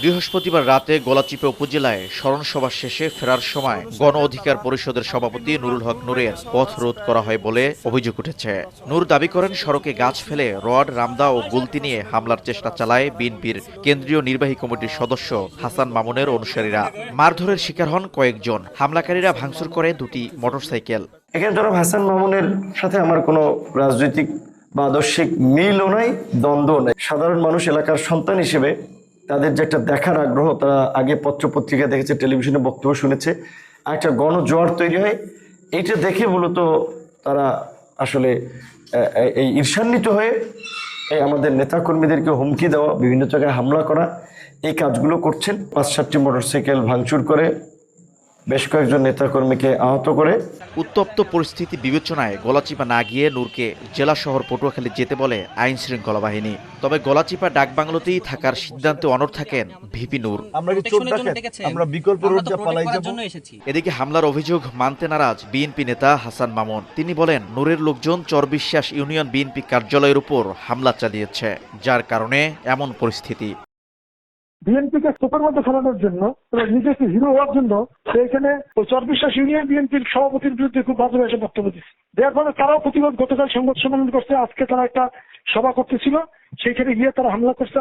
বৃহস্পতিবার রাতে গলাচিপা উপজেলায় স্মরণসভা শেষে ফেরার সময় গণ অধিকার পরিষদের সভাপতি নুরুল হক নূরের পথ রোধ করা হয় বলে অভিযোগ উঠেছে। নূর দাবি করেন, সড়কে গাছ ফেলে রড, রামদা ও গুলতি নিয়ে হামলার চেষ্টা চালায় বিএনপির কেন্দ্রীয় নির্বাহী কমিটির সদস্য হাসান মামুনের অনুসারীরা। মারধরের শিকার হন কয়েকজন। হামলাকারীরা ভাঙচুর করে দুটি মোটরসাইকেল। এখানে জনাব হাসান মামুনের সাথে আমার কোনো রাজনৈতিক বা আদর্শিক মিলও নাই, দ্বন্দ্ব নাই। সাধারণ মানুষ, এলাকার সন্তান হিসেবে তাদের যে একটা দেখার আগ্রহ, তারা আগে পত্রপত্রিকা দেখেছে, টেলিভিশনে বক্তব্য শুনেছে, একটা গণজোয়ার তৈরি হয়। এটা দেখে মূলত তারা আসলে এই ঈর্ষান্বিত হয়ে আমাদের নেতাকর্মীদেরকে হুমকি দেওয়া, বিভিন্ন জায়গায় হামলা করা, এই কাজগুলো করছেন। ৫-৭টি মোটরসাইকেল ভাঙচুর করে বেশ কয়েকজন নেতাকর্মীকে আহত করে। উত্তপ্ত পরিস্থিতি বিবেচনায় গলাচিপা না গিয়ে নূরকে জেলা শহর পটুয়াখালী যেতে বলে আইন শৃঙ্খলা বাহিনী। তবে গলাচিপা ডাকবাংলোতেই থাকার সিদ্ধান্তে অনড় থাকেন ভিপি নূর। এদিকে হামলার অভিযোগ মানতে নারাজ বিএনপি নেতা হাসান মামুন। তিনি বলেন, নূরের লোকজন চরবিশ্বাস ইউনিয়ন বিএনপি কার্যালয়ের উপর হামলা চালিয়েছে, যার কারণে এমন পরিস্থিতি। বিএনপিকে স্তূপের মধ্যে ফেলানোর জন্য, নিজেকে হিরো হওয়ার জন্য এখানে ওই চরবিশ্বাস ইউনিয়ন বিএনপির সভাপতির বিরুদ্ধে খুব বাজে ভাষায় বক্তব্য দিচ্ছে। দেওয়ার ফলে তারাও প্রতিবাদ গতকাল সংবাদ সম্মেলন করছে, আজকে তারা একটা সভা করতেছিল, সেইখানে গিয়ে তারা হামলা করছে।